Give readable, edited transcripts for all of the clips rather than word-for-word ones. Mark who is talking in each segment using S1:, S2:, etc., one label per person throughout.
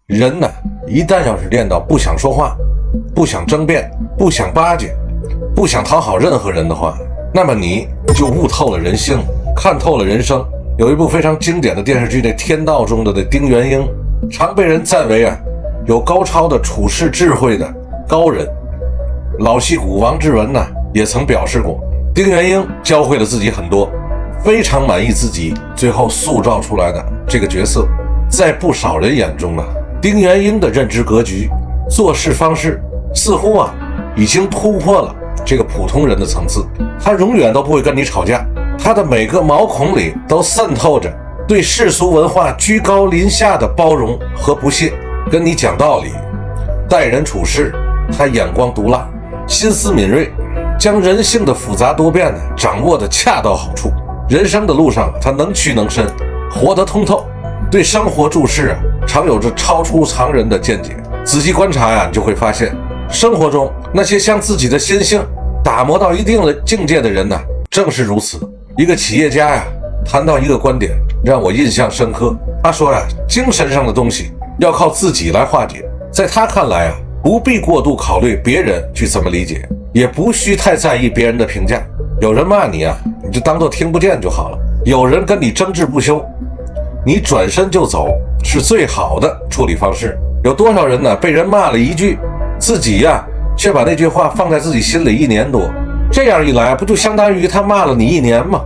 S1: 人呢，一旦要是练到不想说话，不想争辩，不想巴结，不想讨好任何人的话，那么你就悟透了人性，看透了人生。有一部非常经典的电视剧《天道》中的丁元英，常被人赞为有高超的处世智慧的高人。老戏骨王志文呢也曾表示过，丁元英教会了自己很多，非常满意自己最后塑造出来的这个角色。在不少人眼中丁元英的认知格局、做事方式似乎已经突破了这个普通人的层次。他永远都不会跟你吵架，他的每个毛孔里都渗透着对世俗文化居高临下的包容和不屑。跟你讲道理，待人处事他眼光毒辣，心思敏锐，将人性的复杂多变掌握得恰到好处。人生的路上他能屈能伸，活得通透，对生活处事常有着超出常人的见解。仔细观察你就会发现，生活中那些将自己的心性打磨到一定的境界的人正是如此。一个企业家谈到一个观点让我印象深刻。他说精神上的东西要靠自己来化解。在他看来不必过度考虑别人去怎么理解，也不需太在意别人的评价。有人骂你你就当作听不见就好了。有人跟你争执不休，你转身就走是最好的处理方式。有多少人被人骂了一句，自己却把那句话放在自己心里1年多，这样一来不就相当于他骂了你1年吗？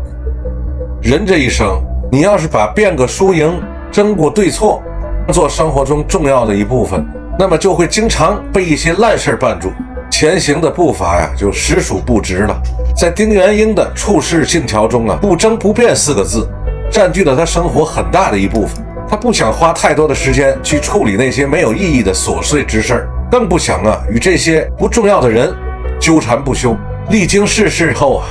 S1: 人这一生，你要是把辩个输赢、争过对错当做生活中重要的一部分，那么就会经常被一些烂事绊住，前行的步伐就实属不直了。在丁元英的处世信条中不争不辩4个字占据了他生活很大的一部分。他不想花太多的时间去处理那些没有意义的琐碎之事，更不想与这些不重要的人纠缠不休。历经世事后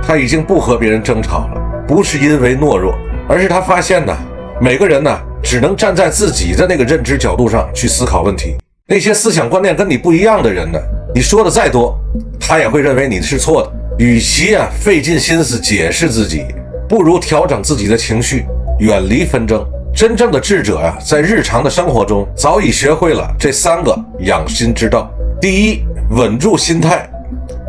S1: 他已经不和别人争吵了，不是因为懦弱，而是他发现每个人只能站在自己的那个认知角度上去思考问题。那些思想观念跟你不一样的人你说的再多，他也会认为你是错的。与其费尽心思解释自己，不如调整自己的情绪，远离纷争。真正的智者在日常的生活中早已学会了这3个养心之道。第一，稳住心态，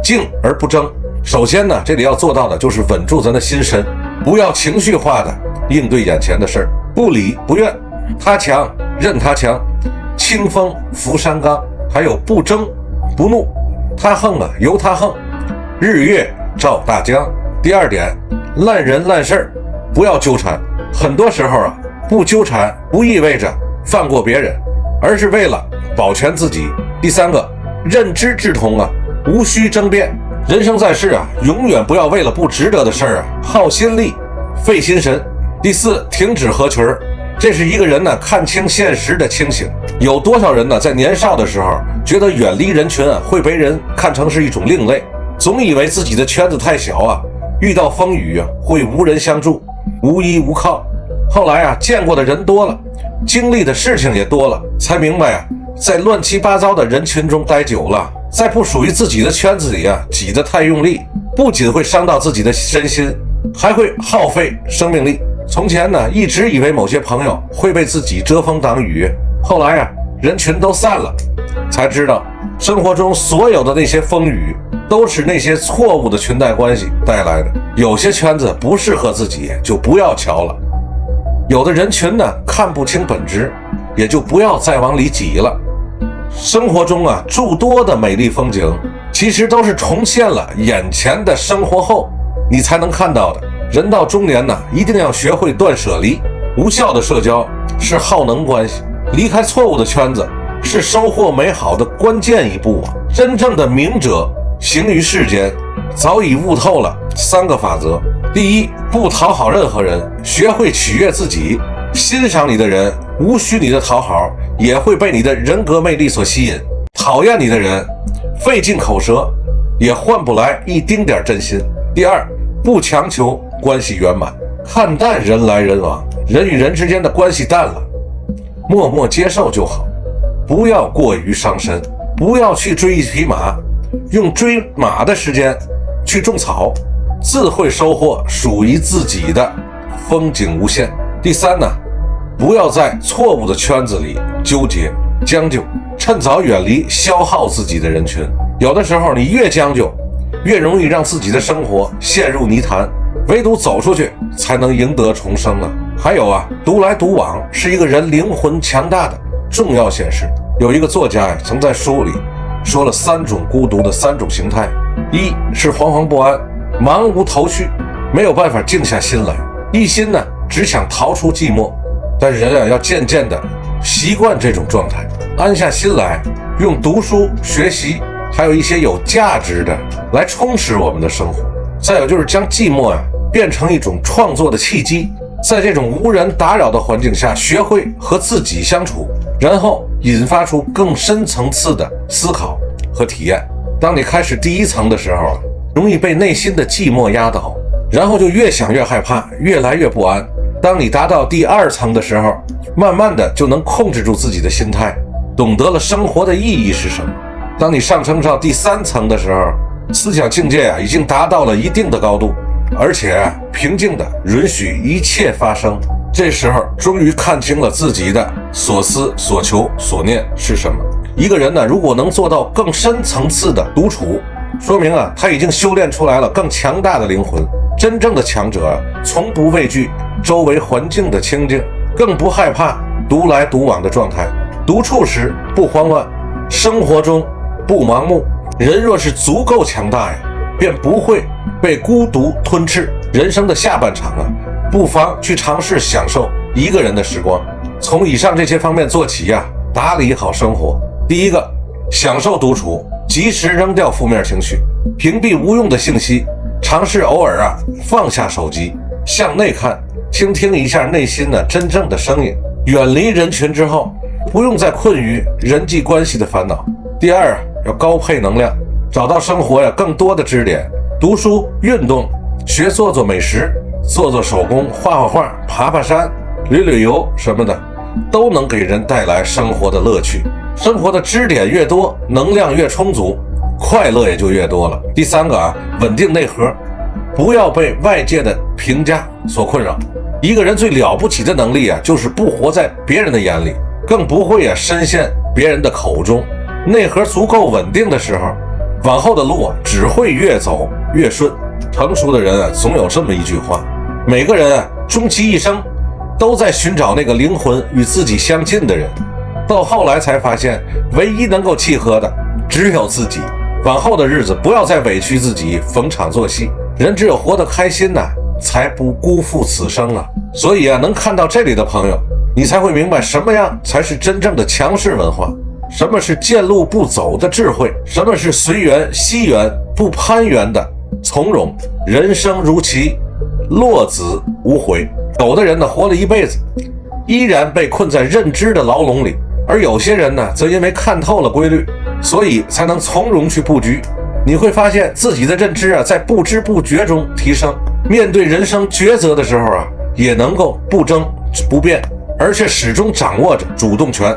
S1: 静而不争。首先这里要做到的就是稳住咱的心神，不要情绪化的应对眼前的事儿，不理不怨，他强任他强，清风拂山岗。还有不争不怒，他横由他横，日月照大江。第二点，烂人烂事儿不要纠缠。很多时候不纠缠不意味着放过别人，而是为了保全自己。第三个，认知志同无需争辩。人生在世永远不要为了不值得的事儿耗心力费心神。第四，停止合群。这是一个人看清现实的清醒。有多少人在年少的时候觉得远离人群会被人看成是一种另类，总以为自己的圈子太小遇到风雨会无人相助，无依无靠。后来见过的人多了，经历的事情也多了，才明白在乱七八糟的人群中待久了，在不属于自己的圈子里挤得太用力，不仅会伤到自己的身心，还会耗费生命力。从前一直以为某些朋友会被自己遮风挡雨，后来人群都散了，才知道生活中所有的那些风雨都是那些错误的裙带关系带来的。有些圈子不适合自己就不要瞧了，有的人群看不清本质，也就不要再往里挤了。生活中诸多的美丽风景其实都是重现了眼前的生活后你才能看到的。人到中年一定要学会断舍离。无效的社交是耗能关系，离开错误的圈子是收获美好的关键一步真正的明者行于世间，早已悟透了3个法则。第一，不讨好任何人，学会取悦自己。欣赏你的人无需你的讨好，也会被你的人格魅力所吸引。讨厌你的人费尽口舌也换不来一丁点真心。第二，不强求关系圆满，看淡人来人往，人与人之间的关系淡了，默默接受就好，不要过于伤身，不要去追一匹马，用追马的时间去种草，自会收获属于自己的风景无限。第三不要在错误的圈子里纠结将就，趁早远离消耗自己的人群。有的时候你越将就，越容易让自己的生活陷入泥潭，唯独走出去才能赢得重生啊！还有啊，独来独往是一个人灵魂强大的重要显示。有一个作家曾在书里说了3种孤独的3种形态：一是惶惶不安，茫无头绪，没有办法静下心来，一心呢只想逃出寂寞。但人啊要渐渐的习惯这种状态，安下心来，用读书学习还有一些有价值的来充实我们的生活。再有就是将寂寞变成一种创作的契机，在这种无人打扰的环境下学会和自己相处，然后引发出更深层次的思考和体验。当你开始第1层的时候，容易被内心的寂寞压倒，然后就越想越害怕，越来越不安。当你达到第2层的时候，慢慢的就能控制住自己的心态，懂得了生活的意义是什么。当你上升到第3层的时候，思想境界已经达到了一定的高度，而且平静的允许一切发生。这时候终于看清了自己的所思所求所念是什么。一个人呢，如果能做到更深层次的独处，说明他已经修炼出来了更强大的灵魂。真正的强者从不畏惧周围环境的清静，更不害怕独来独往的状态。独处时不慌乱，生活中不盲目。人若是足够强大便不会被孤独吞噬。人生的下半场不妨去尝试享受一个人的时光。从以上这些方面做起打理好生活。第一个，享受独处，及时扔掉负面情绪，屏蔽无用的信息，尝试偶尔放下手机，向内看，倾听一下内心真正的声音。远离人群之后，不用再困于人际关系的烦恼。第二，要高配能量，找到生活更多的支点，读书、运动、学做做美食、做做手工、画画画、爬爬山、旅旅游什么的，都能给人带来生活的乐趣。生活的支点越多，能量越充足，快乐也就越多了。第三个稳定内核，不要被外界的评价所困扰。一个人最了不起的能力就是不活在别人的眼里，更不会深陷别人的口中。内核足够稳定的时候，往后的路只会越走越顺。成熟的人总有这么一句话，每个人终其一生都在寻找那个灵魂与自己相近的人，到后来才发现唯一能够契合的只有自己。往后的日子不要再委屈自己逢场作戏，人只有活得开心才不辜负此生所以能看到这里的朋友，你才会明白什么样才是真正的强势文化，什么是见路不走的智慧，什么是随缘惜缘不攀缘的从容。人生如棋，落子无悔。有的人活了一辈子，依然被困在认知的牢笼里，而有些人则因为看透了规律，所以才能从容去布局。你会发现自己的认知在不知不觉中提升，面对人生抉择的时候也能够不争不辩，而且始终掌握着主动权。